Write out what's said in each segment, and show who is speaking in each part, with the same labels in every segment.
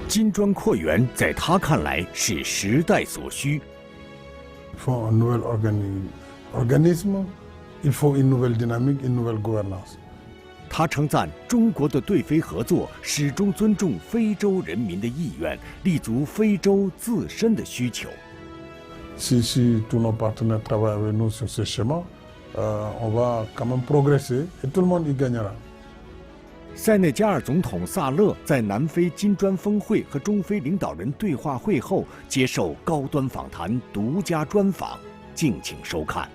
Speaker 1: 金砖扩员在他看来是时代所需。
Speaker 2: faut un nouvel organisme, il faut une nouvelle dynamique, une nouvelle gouvernance.
Speaker 1: 他称赞中国的对非合作始终尊重非洲人民的意愿，立足非洲自身的需求。
Speaker 2: Si tous nos partenaires travaillent avec nous sur ce schéma, on va quand même progresser et tout le monde y gagnera.
Speaker 1: 塞内加尔总统萨勒在南非金砖峰会和中非领导人对话会后接受高端访谈独家专访，敬请收看。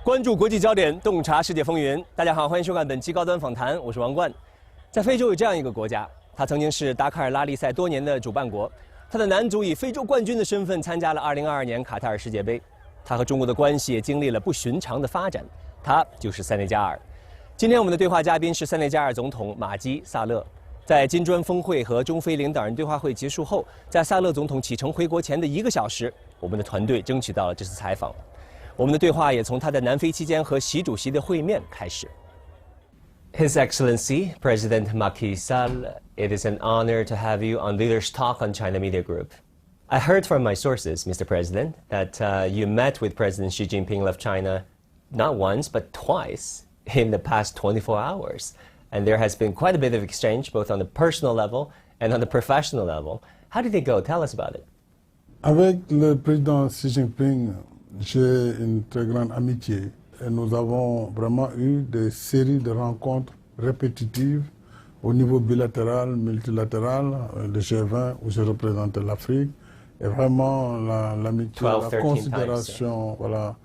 Speaker 3: 关注国际焦点，洞察世界风云。大家好，欢迎收看本期高端访谈，我是王冠。在非洲有这样一个国家，它曾经是达喀尔拉力赛多年的主办国，它的男足以非洲冠军的身份参加了2022年卡塔尔世界杯。它和中国的关系也经历了不寻常的发展，它就是塞内加尔。今天我们的对话嘉宾是塞内加尔总统马基·萨勒。在金砖峰会和中非领导人对话会结束后，在萨勒总统启程回国前的1个小时，我们的团队争取到了这次采访。我们的对话也从他在南非期间和习主席的会面开始。His Excellency President Macky Sall, it is an honor to have you on Leaders Talk on China Media Group. I heard from my sources, Mr. President, that you met with President Xi Jinping of China not once but twice in the past 24 hours. And there has been quite a bit of exchange both on the personal level and on the professional level. How did it go? Tell us about it.
Speaker 2: Avec le président Xi Jinping, j'ai une très grande amitié et nous avons vraiment eu des séries de rencontres répétitives au niveau bilatéral, multilatéral, le G20 où je représentais l'Afrique. Et vraiment, l'amitié, la considération, voilà.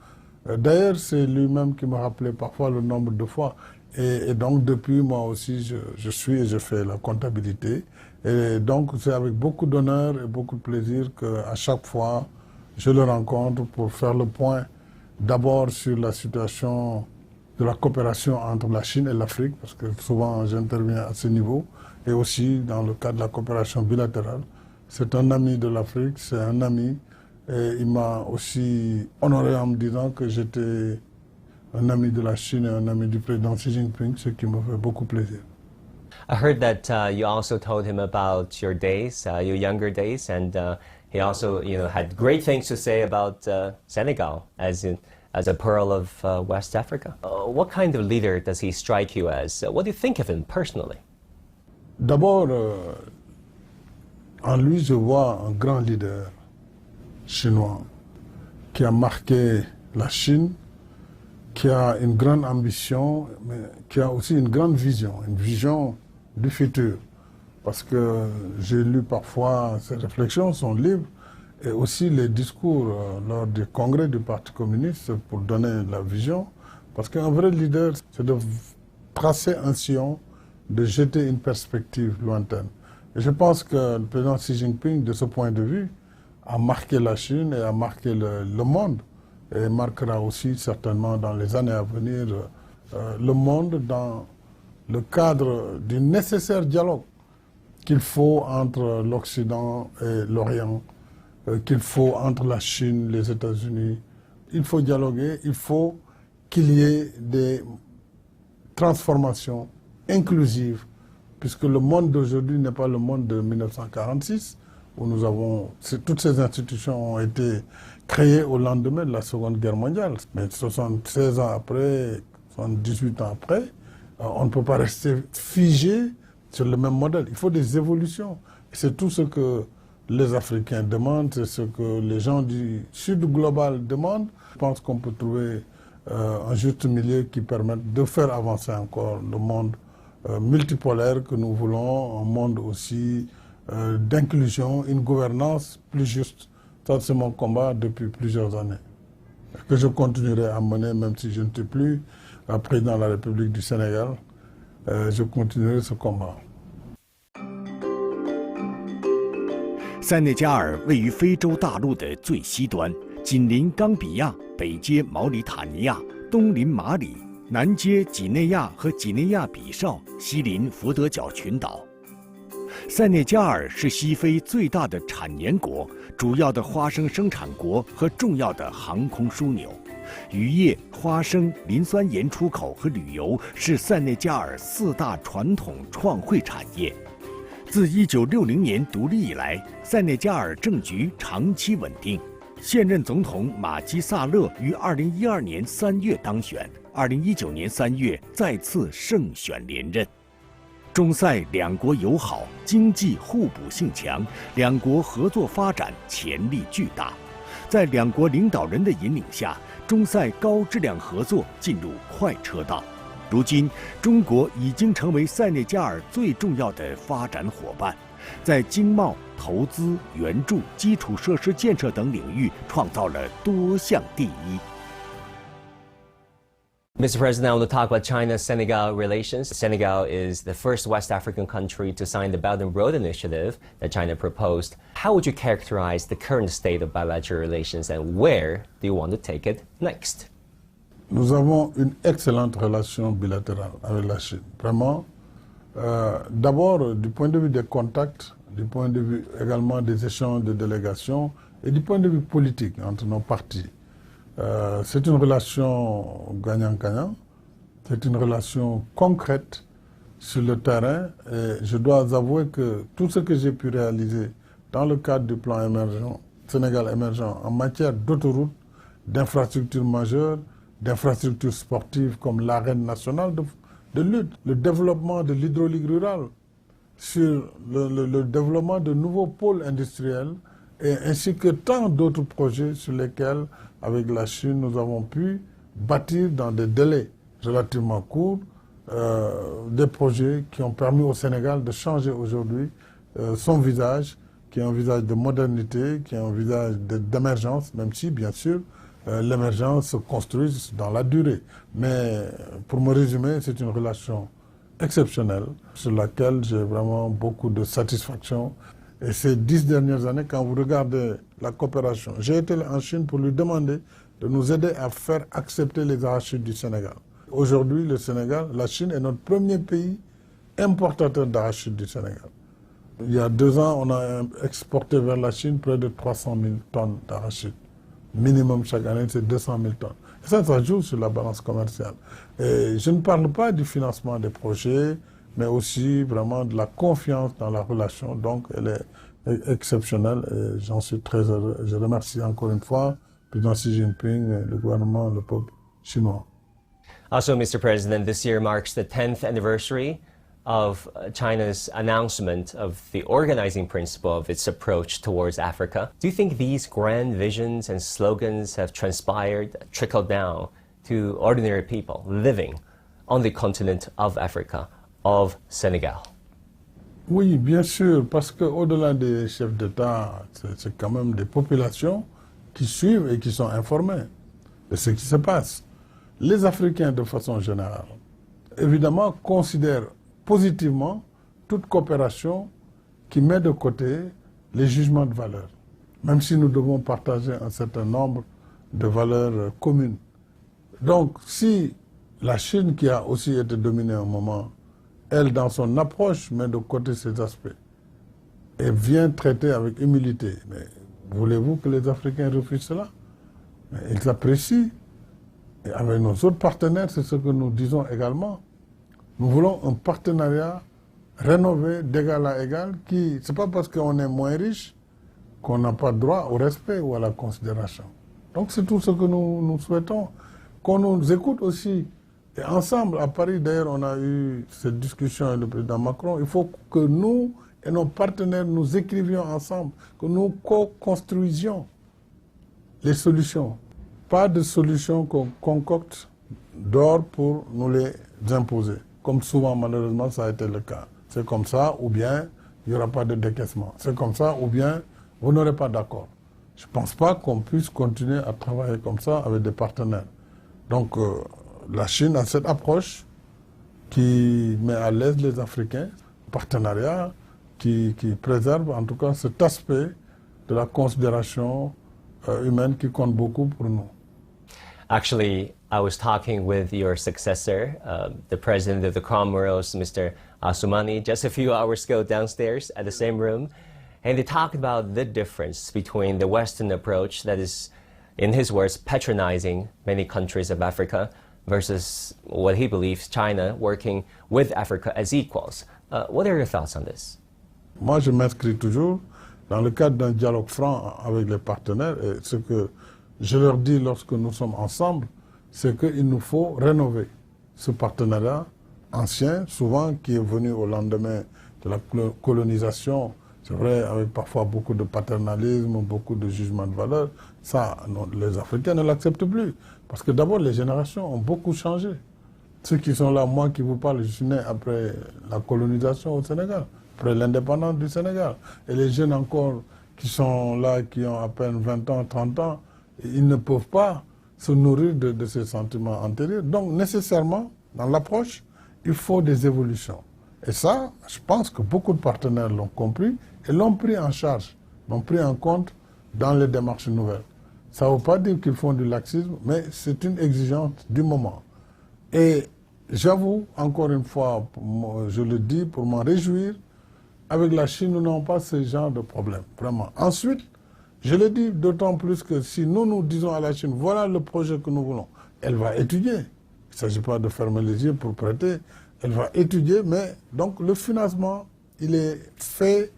Speaker 2: D'ailleurs, c'est lui-même qui me rappelait parfois le nombre de fois. Et donc, depuis, moi aussi, je suis et je fais la comptabilité. Et donc, c'est avec beaucoup d'honneur et beaucoup de plaisir qu'à chaque fois, je le rencontre pour faire le point, d'abord sur la situation de la coopération entre la Chine et l'Afrique, parce que souvent, j'interviens à ce niveau, et aussi dans le cadre de la coopération bilatérale. C'est un ami de l'Afrique, c'est un ami, et il m'a aussi honoré en me disant que j'étais un ami de la Chine et un ami du président Xi Jinping, ce qui me fait beaucoup plaisir.
Speaker 3: I heard that you also told him about your days, your younger days, and he also, had great things to say about Senegal as a pearl of West Africa. What kind of leader does he strike you as? What do you think of him personally?
Speaker 2: D'abord, en lui, je vois un grand leader chinois qui a marqué la Chine, qui a une grande ambition, mais qui a aussi une grande vision, une vision du futur. Parce que j'ai lu parfois ses réflexions, son livre, et aussi les discours lors du congrès du Parti communiste pour donner la vision. Parce qu'un vrai leader, c'est de tracer un sillon, de jeter une perspective lointaine. Et je pense que le président Xi Jinping, de ce point de vue, a marqué la Chine et a marqué le monde. Et marquera aussi certainement dans les années à venir le monde dans le cadre du nécessaire dialogue qu'il faut entre l'Occident et l'Orient, qu'il faut entre la Chine, les États-Unis. Il faut dialoguer, il faut qu'il y ait des transformations inclusives, puisque le monde d'aujourd'hui n'est pas le monde de 1946, où nous avons... Toutes ces institutions ont été créées au lendemain de la Seconde Guerre mondiale. Mais 76 ans après, 78 ans après, on ne peut pas rester figé sur le même modèle. Il faut des évolutions. C'est tout ce que les Africains demandent, c'est ce que les gens du Sud global demandent. Je pense qu'on peut trouver un juste milieu qui permette de faire avancer encore le monde multipolaire que nous voulons, un monde aussi d'inclusion, une gouvernance plus juste. Ça, c'est mon combat depuis plusieurs années, que je continuerai à mener même si je ne suis plus président de la République du Sénégal. Je continuerai ce combat.
Speaker 1: 塞内加尔位于非洲大陆的最西端，紧邻冈比亚，北接毛里塔尼亚，东临马里，南接几内亚和几内亚比绍，西临福德角群岛。塞内加尔是西非最大的产盐国，主要的花生生产国和重要的航空枢纽，渔业、花生、磷酸盐出口和旅游是塞内加尔4大传统创汇产业。自1960年独立以来，塞内加尔政局长期稳定。现任总统马基萨勒于2012年3月当选，2019年3月再次胜选连任。中塞两国友好，经济互补性强，两国合作发展潜力巨大。在两国领导人的引领下，中塞高质量合作进入快车道。如今，中国已经成为塞内加尔最重要的发展伙伴，在经贸、投资、援助、基础设施建设等领域创造了多项第一。
Speaker 3: Mr. President, I want to talk about China-Senegal relations. Senegal is the first West African country to sign the Belt and Road Initiative that China proposed. How would you characterize the current state of bilateral relations and where do you want to take it next?
Speaker 2: Nous avons une excellente relation bilatérale avec la Chine. Vraiment, d'abord du point de vue des contacts, du point de vue également des échanges de délégations et du point de vue politique entre nos partis. C'est une relation gagnant-gagnant, c'est une relation concrète sur le terrain et je dois avouer que tout ce que j'ai pu réaliser dans le cadre du plan émergent, Sénégal émergent en matière d'autoroutes, d'infrastructures majeures, d'infrastructures sportives comme l'arène nationale de lutte, le développement de l'hydraulique rurale, sur le développement de nouveaux pôles industriels et ainsi que tant d'autres projets sur lesquels, avec la Chine, nous avons pu bâtir dans des délais relativement courts des projets qui ont permis au Sénégal de changer aujourd'hui son visage, qui est un visage de modernité, qui est un visage d'émergence, même si, bien sûr, l'émergence se construit dans la durée. Mais pour me résumer, c'est une relation exceptionnelle sur laquelle j'ai vraiment beaucoup de satisfaction. Et ces 10 dernières années, quand vous regardez la coopération, j'ai été en Chine pour lui demander de nous aider à faire accepter les arachides du Sénégal. Aujourd'hui, le Sénégal, la Chine est notre premier pays importateur d'arachides du Sénégal. Il y a 2 ans, on a exporté vers la Chine près de 300 000 tonnes d'arachides. Minimum chaque année, c'est 200 000 tonnes. Et ça joue sur la balance commerciale. Et je ne parle pas du financement des projets, mais aussi vraiment de la confiance dans la relation. Donc, elle est exceptionnelle et j'en suis très heureux. Je remercie encore une fois le président Xi Jinping, le gouvernement, le peuple chinois.
Speaker 3: Also, Mr. President, this year marks the 10th anniversary of China's announcement of the organizing principle of its approach towards Africa. Do you think these grand visions and slogans have transpired, trickled down to ordinary people living on the continent of Africa, of Senegal?
Speaker 2: Oui, bien sûr, parce qu'au-delà des chefs d'État, c'est quand même des populations qui suivent et qui sont informées de ce qui se passe. Les Africains, de façon générale, évidemment, considèrent positivement toute coopération qui met de côté les jugements de valeur, même si nous devons partager un certain nombre de valeurs communes. Donc, si la Chine, qui a aussi été dominée un moment, elle, dans son approche, met de côté ces aspects et vient traiter avec humilité, mais voulez-vous que les Africains refusent cela? Mais ils apprécient. Et avec nos autres partenaires, c'est ce que nous disons également. Nous voulons un partenariat rénové d'égal à égal qui, c'est pas parce qu'on est moins riche qu'on n'a pas droit au respect ou à la considération. Donc c'est tout ce que nous souhaitons. Qu'on nous écoute aussi. Et ensemble, à Paris, d'ailleurs, on a eu cette discussion avec le président Macron. Il faut que nous et nos partenaires nous écrivions ensemble, que nous co-construisions les solutions. Pas de solutions qu'on concocte d'or pour nous les imposer. Comme souvent, malheureusement, ça a été le cas. C'est comme ça, ou bien il n'y aura pas de décaissement. C'est comme ça, ou bien vous n'aurez pas d'accord. Je ne pense pas qu'on puisse continuer à travailler comme ça avec des partenaires. Donc, la Chine a cette approche qui met à l'aise les Africains, partenariat qui préserve en tout cas cet aspect de la considération humaine qui compte beaucoup pour nous.
Speaker 3: Actually, I was talking with your successor, the president of the Comoros, Mr. Assoumani, just a few hours ago downstairs at the same room, and they talked about the difference between the Western approach that is, in his words, patronizing many countries of Africa versus what he believes China working with Africa as equals. What are your thoughts on this?
Speaker 2: Moi, je m'inscris toujours dans le cadre d'un dialogue franc avec les partenaires. Et ce que je leur dis lorsque nous sommes ensemble, c'est qu'il nous faut rénover ce partenariat ancien, souvent qui est venu au lendemain de la colonisation. C'est vrai, avec parfois beaucoup de paternalisme, beaucoup de jugement de valeur. Ça, non, les Africains ne l'acceptent plus. Parce que d'abord, les générations ont beaucoup changé. Ceux qui sont là, moi qui vous parle, je suis né après la colonisation au Sénégal, après l'indépendance du Sénégal. Et les jeunes encore qui sont là, qui ont à peine 20 ans, 30 ans, ils ne peuvent pas se nourrir de ces sentiments antérieurs. Donc, nécessairement, dans l'approche, il faut des évolutions. Et ça, je pense que beaucoup de partenaires l'ont compris et l'ont pris en charge, l'ont pris en compte dans les démarches nouvelles. Ça ne veut pas dire qu'ils font du laxisme, mais c'est une exigence du moment. Et j'avoue, encore une fois, je le dis pour m'en réjouir, avec la Chine, nous n'avons pas ce genre de problème, vraiment. Ensuite, je le dis d'autant plus que si nous disons à la Chine, voilà le projet que nous voulons, elle va étudier. Il ne s'agit pas de fermer les yeux pour prêter, elle va étudier, mais donc le financement, il est fait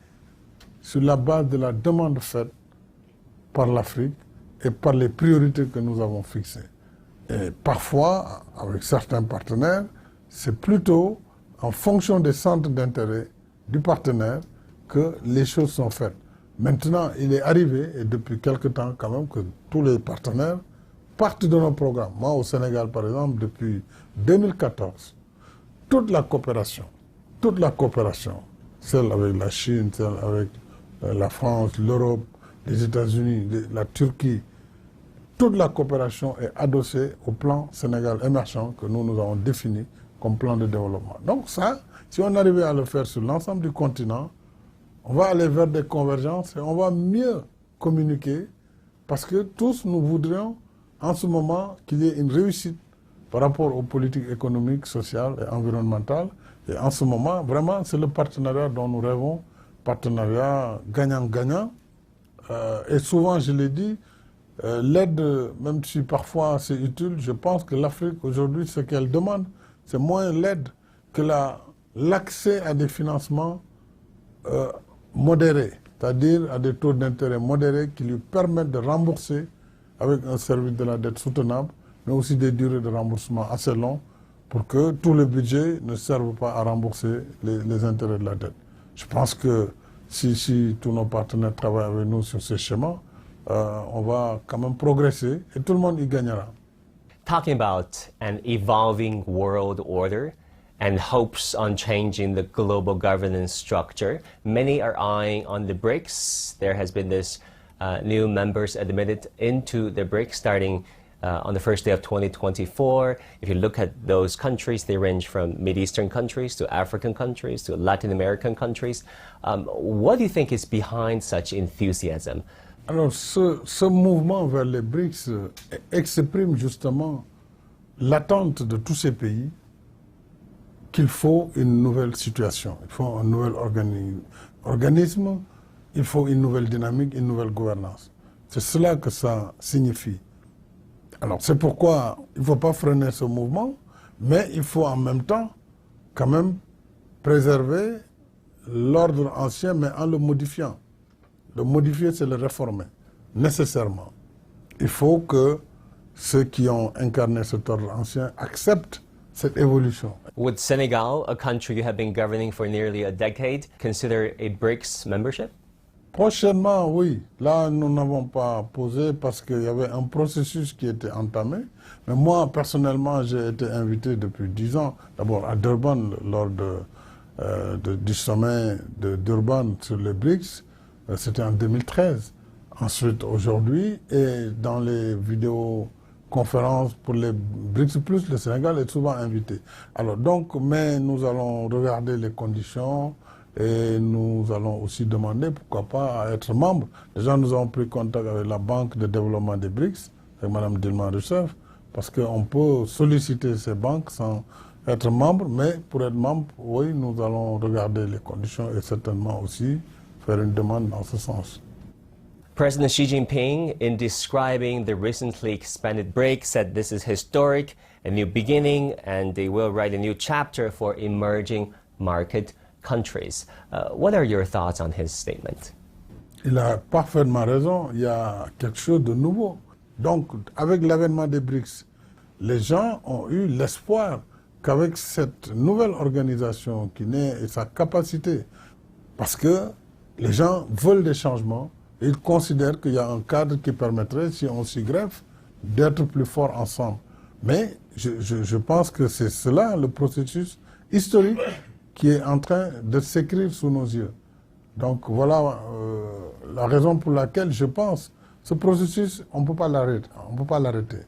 Speaker 2: sur la base de la demande faite par l'Afrique et par les priorités que nous avons fixées. Et parfois, avec certains partenaires, c'est plutôt en fonction des centres d'intérêt du partenaire que les choses sont faites. Maintenant, il est arrivé, et depuis quelque temps quand même, que tous les partenaires partent de nos programmes. Moi, au Sénégal, par exemple, depuis 2014, toute la coopération, celle avec la Chine, celle avec la France, l'Europe, les États-Unis, la Turquie, toute la coopération est adossée au plan Sénégal émergent que nous avons défini comme plan de développement. Donc ça, si on arrivait à le faire sur l'ensemble du continent, on va aller vers des convergences et on va mieux communiquer parce que tous nous voudrions en ce moment qu'il y ait une réussite par rapport aux politiques économiques, sociales et environnementales. Et en ce moment, vraiment, c'est le partenariat dont nous rêvons, partenariat gagnant-gagnant. Et souvent, je l'ai dit, l'aide, même si parfois c'est utile, je pense que l'Afrique aujourd'hui, ce qu'elle demande, c'est moins l'aide que l'accès à des financements modérés, c'est-à-dire à des taux d'intérêt modérés qui lui permettent de rembourser avec un service de la dette soutenable, mais aussi des durées de remboursement assez longues pour que tout le budget ne serve pas à rembourser les intérêts de la dette. Je pense que si tous nos partenaires travaillent avec nous sur ces schémas, on va quand même progresser et tout le monde y gagnera.
Speaker 3: Talking about an evolving world order and hopes on changing the global governance structure, many are eyeing on the BRICS. There has been this new members admitted into the BRICS starting on the first day of 2024. If you look at those countries, they range from Mideastern countries to African countries to Latin American countries. What do you think is behind such enthusiasm?
Speaker 2: Alors, ce mouvement vers les BRICS exprime justement l'attente de tous ces pays qu'il faut une nouvelle situation, il faut un nouvel organisme, il faut une nouvelle dynamique, une nouvelle gouvernance. C'est cela que ça signifie. Alors, c'est pourquoi il ne faut pas freiner ce mouvement, mais il faut en même temps quand même préserver l'ordre ancien, mais en le modifiant. Le modifier, c'est le réformer, nécessairement. Il faut que ceux qui ont incarné cet ordre ancien acceptent cette évolution.
Speaker 3: Would Senegal, a country you have been governing for nearly a decade, consider a BRICS membership?
Speaker 2: Prochainement, oui. Là, nous n'avons pas posé parce qu'il y avait un processus qui était entamé. Mais moi, personnellement, j'ai été invité depuis 10 ans, d'abord à Durban, lors du sommet de Durban sur les BRICS. C'était en 2013. Ensuite, aujourd'hui, et dans les vidéoconférences pour les BRICS+, le Sénégal est souvent invité. Alors donc, mais nous allons regarder les conditions et nous allons aussi demander, pourquoi pas, à être membre. Déjà, nous avons pris contact avec la Banque de développement des BRICS, avec Mme Dilma Rousseff, parce qu'on peut solliciter ces banques sans être membre, mais pour être membre, oui, nous allons regarder les conditions et certainement aussi faire une demande dans ce sens.
Speaker 3: President Xi Jinping, in describing the recently expanded BRICS, said this is historic, a new beginning, and they will write a new chapter for emerging market countries. What are your thoughts on his statement?
Speaker 2: Il a parfaitement raison, il y a quelque chose de nouveau. Donc, avec l'avènement des BRICS, les gens ont eu l'espoir qu'avec cette nouvelle organisation qui naît et sa capacité, parce que les gens veulent des changements, et ils considèrent qu'il y a un cadre qui permettrait, si on s'y greffe, d'être plus forts ensemble. Mais je pense que c'est cela le processus historique qui est en train de s'écrire sous nos yeux. Donc voilà la raison pour laquelle je pense ce processus, on ne peut pas l'arrêter.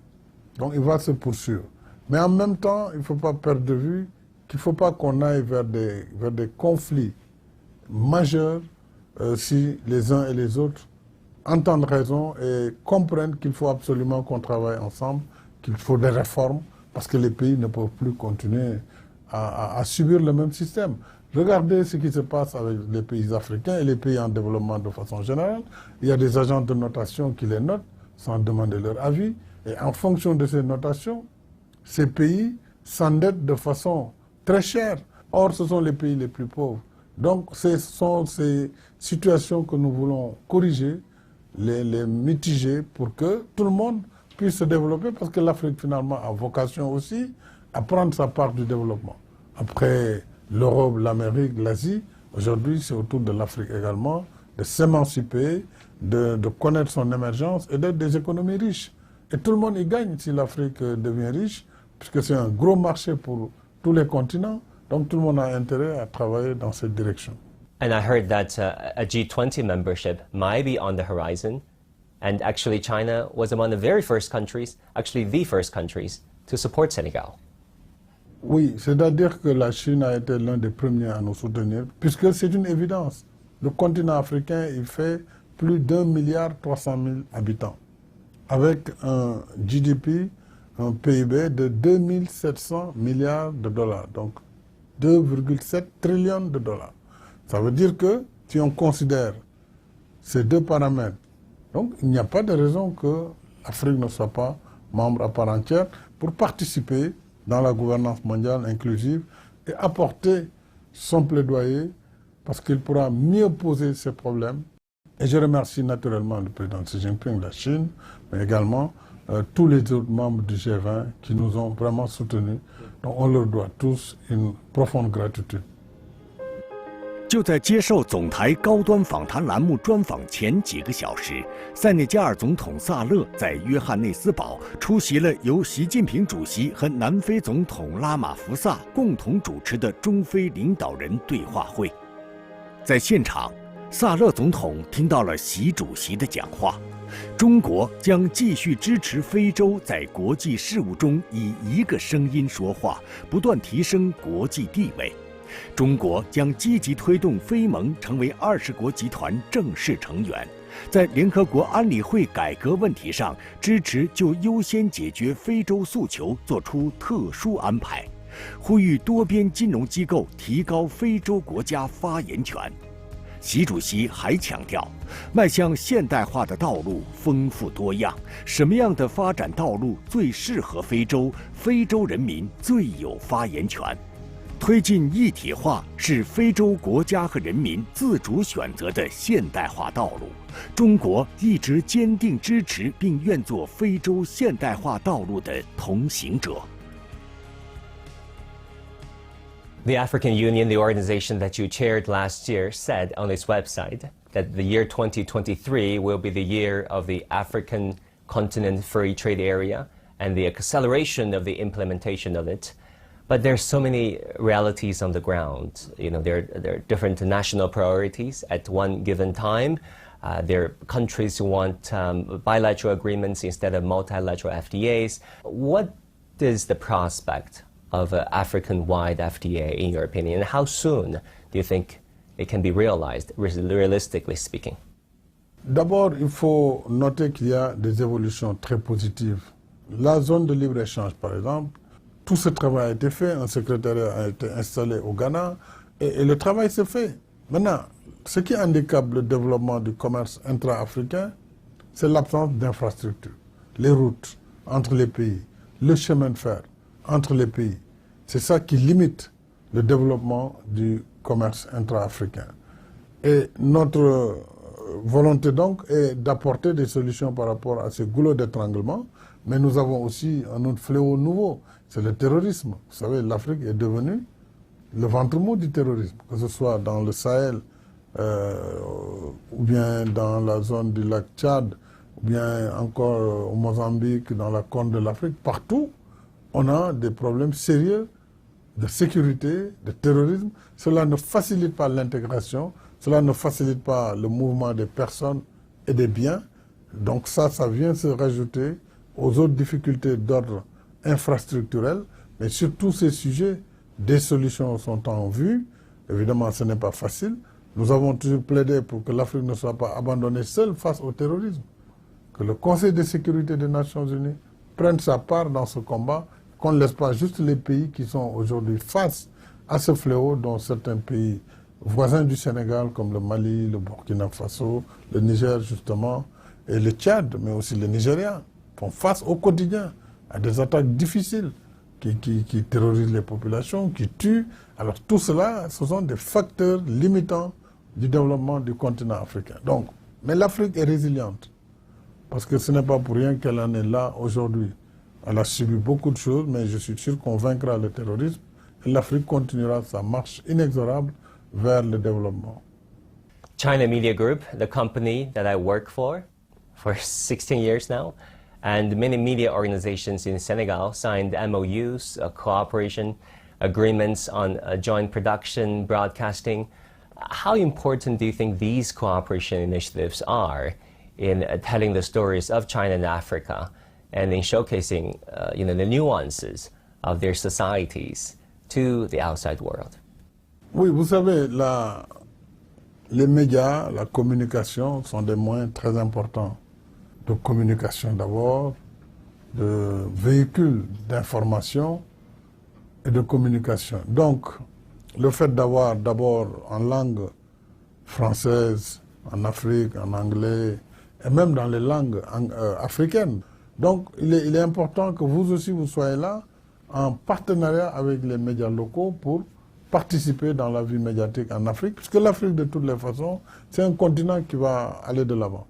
Speaker 2: Donc il va se poursuivre. Mais en même temps, il ne faut pas perdre de vue qu'il ne faut pas qu'on aille vers des conflits majeurs si les uns et les autres entendent raison et comprennent qu'il faut absolument qu'on travaille ensemble, qu'il faut des réformes, parce que les pays ne peuvent plus continuer à subir le même système. Regardez ce qui se passe avec les pays africains et les pays en développement de façon générale. Il y a des agents de notation qui les notent sans demander leur avis. Et en fonction de ces notations, ces pays s'endettent de façon très chère. Or, ce sont les pays les plus pauvres. Donc, ce sont ces situations que nous voulons corriger, les mitiger pour que tout le monde puisse se développer, parce que l'Afrique, finalement, a vocation aussi à prendre sa part du développement. Après l'Europe, l'Amérique, l'Asie, aujourd'hui, c'est autour de l'Afrique également de s'émanciper, de connaître son émergence et d'être des économies riches. Et tout le monde y gagne si l'Afrique devient riche, puisque c'est un gros marché pour tous les continents. Donc tout le monde a intérêt à travailler dans cette direction.
Speaker 3: And I heard that a G20 membership might be on the horizon. And actually China was among the very first countries, actually the first countries, to support Senegal.
Speaker 2: Oui, c'est-à-dire que la Chine a été l'un des premiers à nous soutenir, puisque c'est une évidence. Le continent africain, il fait plus d'1,3 milliard habitants, avec un GDP, un PIB de 2700 milliards de dollars, donc 2,7 trillions de dollars. Ça veut dire que si on considère ces deux paramètres, donc il n'y a pas de raison que l'Afrique ne soit pas membre à part entière pour participer dans la gouvernance mondiale inclusive et apporter son plaidoyer parce qu'il pourra mieux poser ses problèmes. Et je remercie naturellement le président Xi Jinping de la Chine, mais également tous les autres membres du G20 qui nous ont vraiment soutenus. Donc on leur doit tous une profonde gratitude.
Speaker 1: 就在接受总台高端访谈栏目专访前几个小时，塞内加尔总统萨勒在约翰内斯堡出席了由习近平主席和南非总统拉马福萨共同主持的中非领导人对话会。在现场，萨勒总统听到了习主席的讲话：中国将继续支持非洲在国际事务中以一个声音说话，不断提升国际地位。中国将积极推动非盟成为20国集团正式成员，在联合国安理会改革问题上支持就优先解决非洲诉求做出特殊安排，呼吁多边金融机构提高非洲国家发言权。习主席还强调，迈向现代化的道路丰富多样，什么样的发展道路最适合非洲，非洲人民最有发言权。推进一体化是非洲国家和人民自主选择的现代化道路。中国一直坚定支持并愿做非洲现代化道路的同行者。
Speaker 3: The African Union, the organization that you chaired last year, said on its website that the year 2023 will be the year of the African Continent Free Trade Area and the acceleration of the implementation of it. But there's so many realities on the ground. You know, there are different national priorities at one given time. There are countries who want bilateral agreements instead of multilateral FTAs. What is the prospect of an African-wide FTA, in your opinion, and how soon do you think it can be realized, realistically speaking?
Speaker 2: D'abord, il faut noter qu'il y a des évolutions très positives. La zone de libre-échange, par exemple, tout ce travail a été fait, un secrétariat a été installé au Ghana, et le travail se fait. Maintenant, ce qui handicape le développement du commerce intra-africain, c'est l'absence d'infrastructures. Les routes entre les pays, le chemin de fer entre les pays. C'est ça qui limite le développement du commerce intra-africain. Et notre volonté donc est d'apporter des solutions par rapport à ces goulots d'étranglement, mais nous avons aussi un autre fléau nouveau, c'est le terrorisme. Vous savez, l'Afrique est devenue le ventre mou du terrorisme, que ce soit dans le Sahel, ou bien dans la zone du lac Tchad, ou bien encore au Mozambique, dans la Corne de l'Afrique, partout, on a des problèmes sérieux de sécurité, de terrorisme. Cela ne facilite pas l'intégration, cela ne facilite pas le mouvement des personnes et des biens. Donc ça vient se rajouter aux autres difficultés d'ordre infrastructurel. Mais sur tous ces sujets, des solutions sont en vue. Évidemment, ce n'est pas facile. Nous avons toujours plaidé pour que l'Afrique ne soit pas abandonnée seule face au terrorisme. Que le Conseil de sécurité des Nations Unies prenne sa part dans ce combat, qu'on ne laisse pas juste les pays qui sont aujourd'hui face à ce fléau, dont certains pays voisins du Sénégal, comme le Mali, le Burkina Faso, le Niger justement, et le Tchad, mais aussi le Nigeria, font face au quotidien à des attaques difficiles qui terrorisent les populations, qui tuent. Alors tout cela, ce sont des facteurs limitants du développement du continent africain. Donc, mais l'Afrique est résiliente, parce que ce n'est pas pour rien qu'elle en est là aujourd'hui. Elle a subi beaucoup de choses, mais je suis sûr qu'on vaincra le terrorisme et l'Afrique continuera sa marche inexorable vers le développement.
Speaker 3: China Media Group, the company that I work for 16 years now, and many media organizations in Senegal signed MOUs, cooperation agreements on joint production, broadcasting. How important do you think these cooperation initiatives are in telling the stories of China and Africa and in showcasing the nuances of their societies to the outside world?
Speaker 2: Oui, vous savez, les médias, la communication sont des moyens très importants de communication d'abord, de véhicules d'information et de communication. Donc, le fait d'avoir d'abord en langue française, en Afrique, en anglais, et même dans les langues africaines. Donc, il est important que vous aussi, vous soyez là en partenariat avec les médias locaux pour participer dans la vie médiatique en Afrique, puisque l'Afrique, de toutes les façons, c'est un continent qui va aller de l'avant.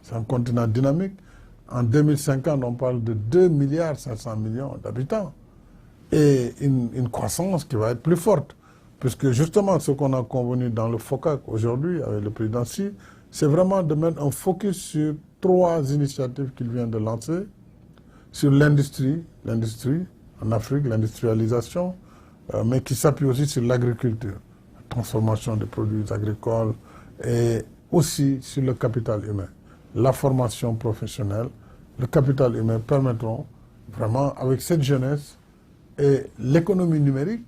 Speaker 2: C'est un continent dynamique. En 2050, on parle de 2,5 milliards d'habitants et une croissance qui va être plus forte, puisque justement, ce qu'on a convenu dans le FOCAC aujourd'hui avec le président Xi, c'est vraiment de mettre un focus sur 3 initiatives qu'il vient de lancer, sur l'industrie en Afrique, l'industrialisation, mais qui s'appuie aussi sur l'agriculture, la transformation des produits agricoles et aussi sur le capital humain. La formation professionnelle, le capital humain permettront vraiment, avec cette jeunesse et l'économie numérique,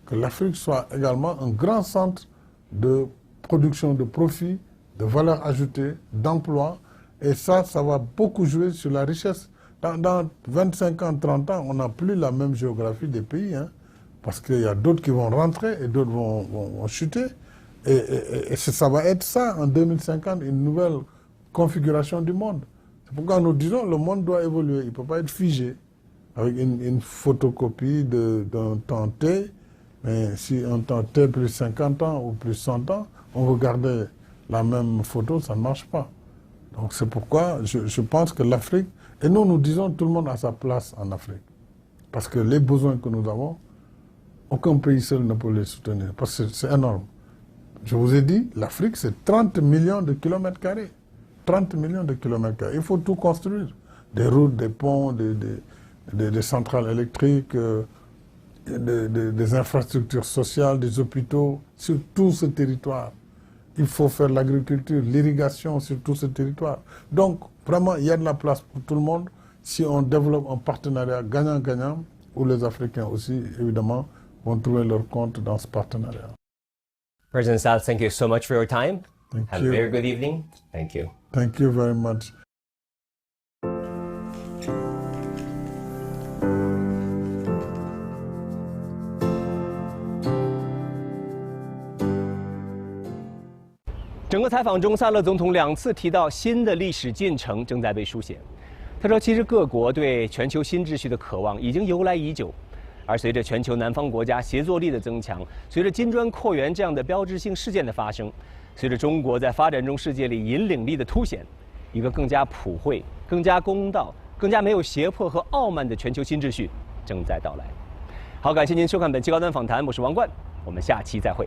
Speaker 2: que l'Afrique soit également un grand centre de production de profits, de valeur ajoutée, d'emploi. Et ça va beaucoup jouer sur la richesse. Dans 25 ans, 30 ans, on n'a plus la même géographie des pays, hein, parce qu'il y a d'autres qui vont rentrer et d'autres vont chuter. Et ça va être ça, en 2050, une nouvelle configuration du monde. C'est pourquoi nous disons que le monde doit évoluer. Il ne peut pas être figé avec une photocopie d'un temps T. Mais si un temps T plus 50 ans ou plus 100 ans, on veut garder la même photo, ça ne marche pas. Donc c'est pourquoi je pense que l'Afrique, et nous disons tout le monde a sa place en Afrique. Parce que les besoins que nous avons, aucun pays seul ne peut les soutenir. Parce que c'est énorme. Je vous ai dit, l'Afrique, c'est 30 millions de kilomètres carrés. 30 millions de kilomètres carrés. Il faut tout construire. Des routes, des ponts, des centrales électriques, des infrastructures sociales, des hôpitaux, sur tout ce territoire. Il faut faire l'agriculture, l'irrigation sur tout ce territoire. Donc, vraiment, il y a de la place pour tout le monde si on développe un partenariat gagnant-gagnant, où les Africains aussi, évidemment, vont trouver leur compte dans ce partenariat.
Speaker 3: President Sall, thank you so much for your time. Have
Speaker 2: you.
Speaker 3: a very good evening. Thank you.
Speaker 2: Thank you very much.
Speaker 3: 个采访中，萨勒总统2次提到新的历史进程正在被书写。他说，其实各国对全球新秩序的渴望已经由来已久，而随着全球南方国家协作力的增强，随着金砖扩员这样的标志性事件的发生，随着中国在发展中世界里引领力的凸显，一个更加普惠、更加公道、更加没有胁迫和傲慢的全球新秩序正在到来。好，感谢您收看本期高端访谈，我是王冠，我们下期再会。